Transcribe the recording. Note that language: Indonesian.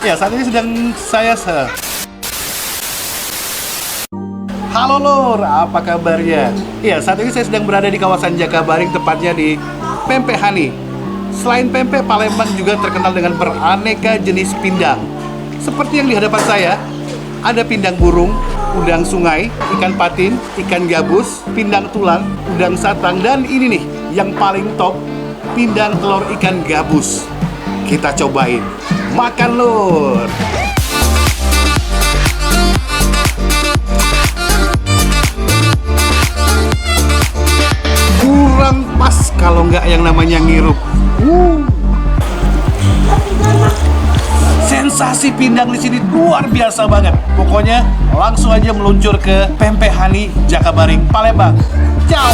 Ya, saat ini sedang saya Halo Lur, apa kabarnya? Ya, saat ini saya sedang berada di kawasan Jakabaring, tepatnya di Pempek Hani. Selain pempek, Palembang juga terkenal dengan beraneka jenis pindang. Seperti yang di hadapan saya, ada pindang burung, udang sungai, ikan patin, ikan gabus, pindang tulang, udang satang, dan ini nih, yang paling top, pindang telur ikan gabus. Kita cobain. Makan Lur! Kurang pas kalau nggak yang namanya ngirup. Sensasi pindang di sini luar biasa banget. Pokoknya langsung aja meluncur ke Pempek Hani Jakabaring, Palembang. Ciao.